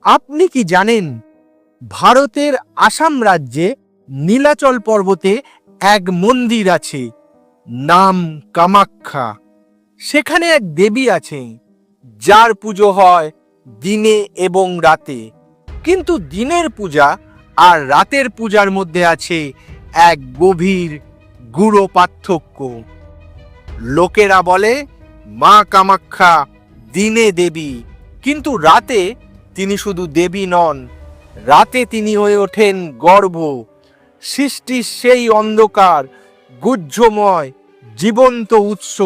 আপনি কি জানেন ভারতের আসাম রাজ্যে নীলাচল পর্বতে এক মন্দির আছে, নাম কামাখ্যা। সেখানে এক দেবী আছে যার পুজো হয় দিনে এবং রাতে। কিন্তু দিনের পূজা আর রাতের পূজার মধ্যে আছে এক গভীর গূঢ় পার্থক্য। লোকেরা বলে মা কামাখ্যা দিনে দেবী, কিন্তু রাতে তিনি শুধু দেবী নন, রাতে তিনি হয়ে ওঠেন গর্ভ, সৃষ্টির সেই অন্ধকার গুহ্যময় জীবন্ত উৎস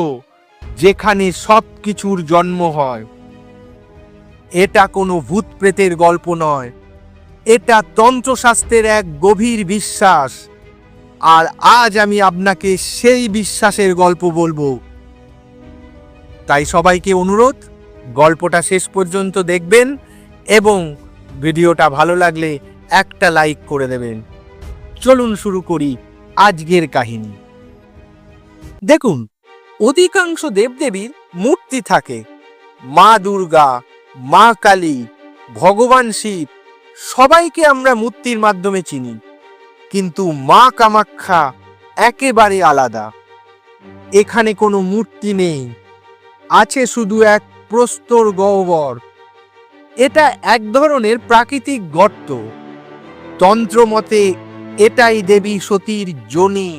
যেখানে সব কিছুর জন্ম হয়। এটা কোনো ভূত প্রেতের গল্প নয়, এটা তন্ত্রশাস্ত্রের এক গভীর বিশ্বাস। আর আজ আমি আপনাকে সেই বিশ্বাসের গল্প বলবো। তাই সবাইকে অনুরোধ, গল্পটা শেষ পর্যন্ত দেখবেন এবং ভিডিওটা ভালো লাগলে একটা লাইক করে দেবেন। চলুন শুরু করি আজকের কাহিনী। দেখুন, অধিকাংশ দেবদেবীর মূর্তি থাকে। মা দুর্গা, মা কালী, ভগবান শিব, সবাইকে আমরা মূর্তির মাধ্যমে চিনি। কিন্তু মা কামাখ্যা একেবারে আলাদা। এখানে কোনো মূর্তি নেই, আছে শুধু এক প্রস্তর গহ্বর। এটা এক ধরনের প্রাকৃতিক গর্ত। তন্ত্র মতে এটাই দেবী সতীর যোনি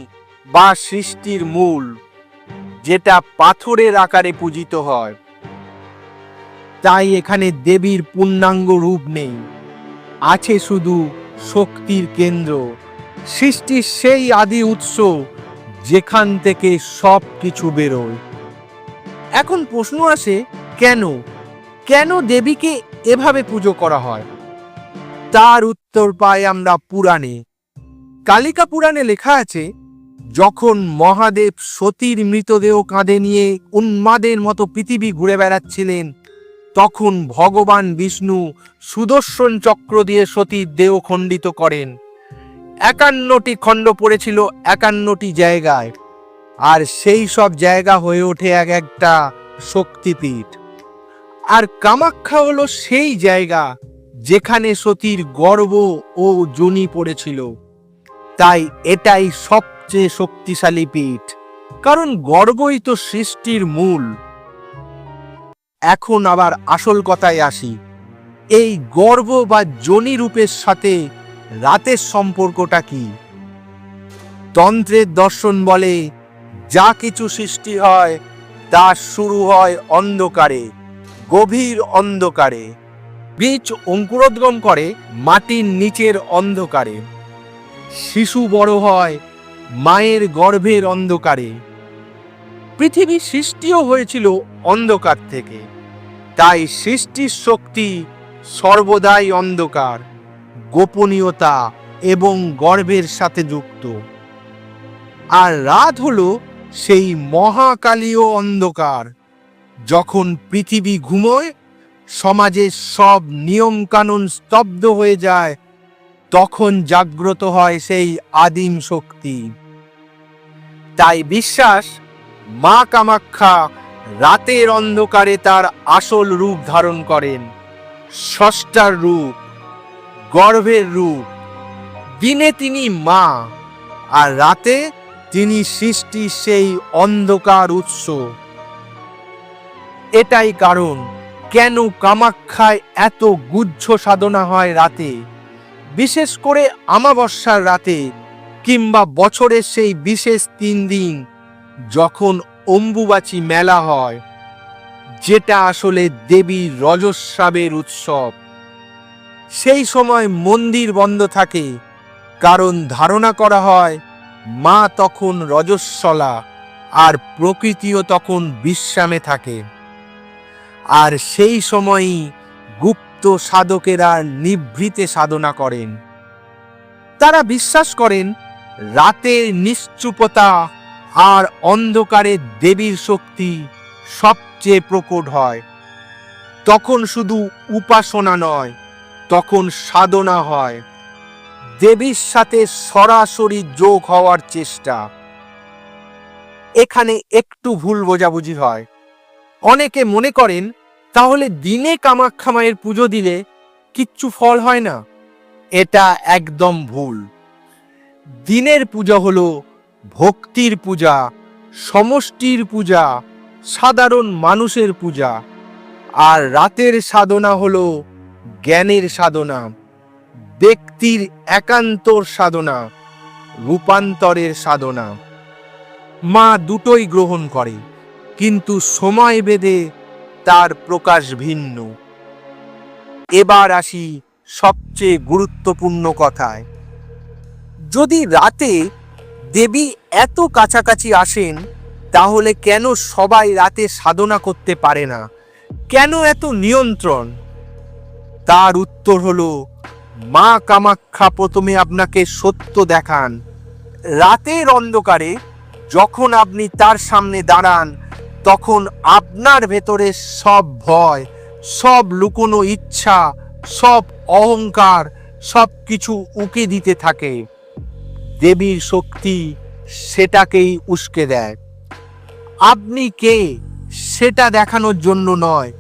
বা সৃষ্টির মূল, যেটা পাথরের আকারে পূজিত হয়। তাই এখানে দেবীর পূর্ণাঙ্গ রূপ নেই, আছে শুধু শক্তির কেন্দ্র, সৃষ্টির সেই আদি উৎস যেখান থেকে সব কিছু বেরোয়। এখন প্রশ্ন আসে, কেন কেন দেবীকে এভাবে পুজো করা হয়? তার উত্তর পাই আমরা পুরাণে। কালিকা পুরাণে লেখা আছে, যখন মহাদেব সতীর মৃতদেহ কাঁধে নিয়ে উন্মাদের মতো পৃথিবী ঘুরে বেড়াচ্ছিলেন, তখন ভগবান বিষ্ণু সুদর্শন চক্র দিয়ে সতীর দেহ খণ্ডিত করেন। 51টি খণ্ড পড়েছিল 51টি জায়গায়, আর সেই সব জায়গা হয়ে ওঠে এক একটা শক্তিপীঠ। আর কামাখ্যা হলো সেই জায়গা যেখানে সতীর গর্ভ ও যোনি পড়েছিল। তাই এটাই সবচেয়ে শক্তিশালী পীঠ, কারণ গর্ভই তো সৃষ্টির মূল। এখন আবার আসল কথায় আসি, এই গর্ভ বা যোনি রূপের সাথে রাতের সম্পর্কটা কি? তন্ত্রের দর্শন বলে, যা কিছু সৃষ্টি হয় তা শুরু হয় অন্ধকারে, গভীর অন্ধকারে। বীজ অঙ্কুরোদ্গম করে মাটির নিচের অন্ধকারে, শিশু বড় হয় মায়ের গর্ভের অন্ধকারে। পৃথিবীর সৃষ্টিও হয়েছিল অন্ধকার থেকে, তাই সৃষ্টির শক্তি সর্বদাই অন্ধকার, গোপনীয়তা এবং গর্ভের সাথে যুক্ত। আর রাত হলো সেই মহাকালীয় অন্ধকার। যখন পৃথিবী ঘুমোয়, সমাজের সব নিয়ম কানুন স্তব্ধ হয়ে যায়, তখন জাগ্রত হয় সেই আদিম শক্তি। তাই বিশ্বাস, মা কামাখ্যা রাতের অন্ধকারে তার আসল রূপ ধারণ করেন, স্রষ্টার রূপ, গর্ভের রূপ। দিনে তিনি মা, আর রাতে তিনি সৃষ্টির সেই অন্ধকার উৎস। এটাই কারণ কেন কামাখ্যায় এত গুহ্য সাধনা হয় রাতে, বিশেষ করে অমাবস্যার রাতে, কিংবা বছরের সেই বিশেষ 3 দিন যখন অম্বুবাচী মেলা হয়, যেটা আসলে দেবীর রজস্রাবের উৎসব। সেই সময় মন্দির বন্ধ থাকে, কারণ ধারণা করা হয় মা তখন রজস্বলা আর প্রকৃতিও তখন বিশ্রামে থাকে। আর সেই সময়ই গুপ্ত সাধকেরা নিভৃতে সাধনা করেন। তারা বিশ্বাস করেন রাতের নিশ্চুপতা আর অন্ধকারে দেবীর শক্তি সবচেয়ে প্রকট হয়। তখন শুধু উপাসনা নয়, তখন সাধনা হয়, দেবীর সাথে সরাসরি যোগ হওয়ার চেষ্টা। এখানে একটু ভুল বোঝাবুঝি হয়। অনেকে মনে করেন তাহলে দিনে কামাখ্যা মায়ের পুজো দিলে কিচ্ছু ফল হয় না? এটা একদম ভুল। দিনের পূজা হলো ভক্তির পূজা, সমষ্টির পূজা, সাধারণ মানুষের পূজা। আর রাতের সাধনা হলো জ্ঞানের সাধনা, ব্যক্তির একান্তর সাধনা, রূপান্তরের সাধনা। মা দুটোই গ্রহণ করে, কিন্তু সময় ভেদে তার প্রকাশ ভিন্ন। এবার আসি সবচেয়ে গুরুত্বপূর্ণ কথায়। যদি রাতে দেবী এত কাছাকাছি আসেন, তাহলে কেন সবাই রাতে সাধনা করতে পারে না? কেন এত নিয়ন্ত্রণ? তার উত্তর হলো, মা কামাখ্যা প্রথমে আপনাকে সত্য দেখান। রাতের অন্ধকারে যখন আপনি তার সামনে দাঁড়ান, তখন আপনার ভেতরে সব ভয়, সব লুকোনো ইচ্ছা, সব অহংকার, সব কিছু উকি দিতে থাকে। দেবীর শক্তি সেটাকেই উস্কে দেয়। আপনি কে সেটা দেখানোর জন্য নয়,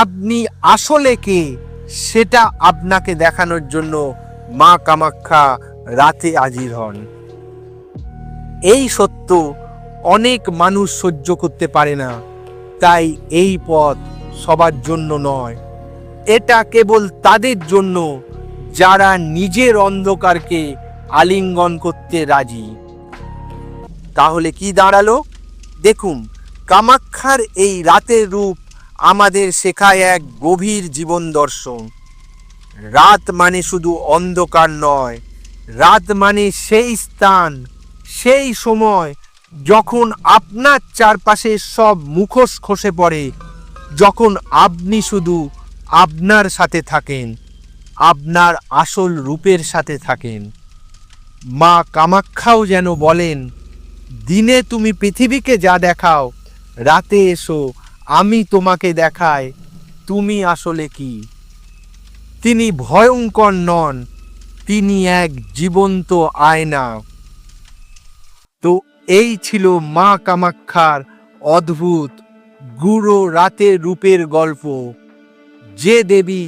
আপনি আসলে কে সেটা আপনাকে দেখানোর জন্য মা কামাখ্যা রাতে হাজির হন। এই সত্য অনেক মানুষ সহ্য করতে পারে না, তাই এই পথ সবার জন্য নয়। এটা কেবল তাদের জন্য যারা নিজের অন্ধকারকে আলিঙ্গন করতে রাজি। তাহলে কি দাঁড়ালো? দেখুন, কামাখ্যার এই রাতের রূপ আমাদের শেখায় এক গভীর জীবন দর্শন। রাত মানে শুধু অন্ধকার নয়, রাত মানে সেই স্থান, সেই সময় যখন আপনার চারপাশে সব মুখোশ খসে পড়ে, যখন আপনি শুধু আপনার সাথে থাকেন, আপনার আসল রূপের সাথে থাকেন। মা কামাখ্যাও যেন বলেন, দিনে তুমি পৃথিবীকে যা দেখাও, রাতে এসো আমি তোমাকে দেখাই তুমি আসলে কি। তিনি ভয়ঙ্কর নন, তিনি এক জীবন্ত আয়না। তো এই ছিল মা কামাখ্যার অদ্ভুত গুরু রাতের রূপের গল্প। যে দেবী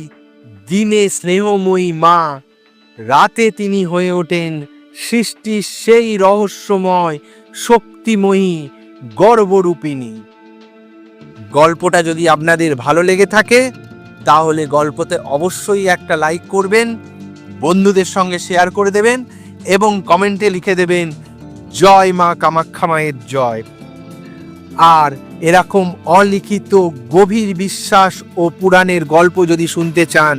দিনে স্নেহময়ী মা, রাতে তিনি হয়ে ওঠেন সৃষ্টির সেই রহস্যময় শক্তিময়ী গর্বরূপিণী। গল্পটা যদি আপনাদের ভালো লেগে থাকে, তাহলে গল্পতে অবশ্যই একটা লাইক করবেন, বন্ধুদের সঙ্গে শেয়ার করে দেবেন এবং কমেন্টে লিখে দেবেন, জয় মা কামাখ্যা মায়ের জয়। আর এরকম অলিখিত গভীর বিশ্বাস ও পুরাণের গল্প যদি শুনতে চান,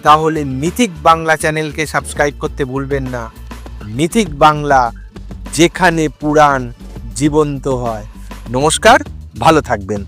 তাহলে মিথিক বাংলা চ্যানেলকে সাবস্ক্রাইব করতে ভুলবেন না। মিথিক বাংলা, যেখানে পুরাণ জীবন্ত হয়। নমস্কার, ভালো থাকবেন।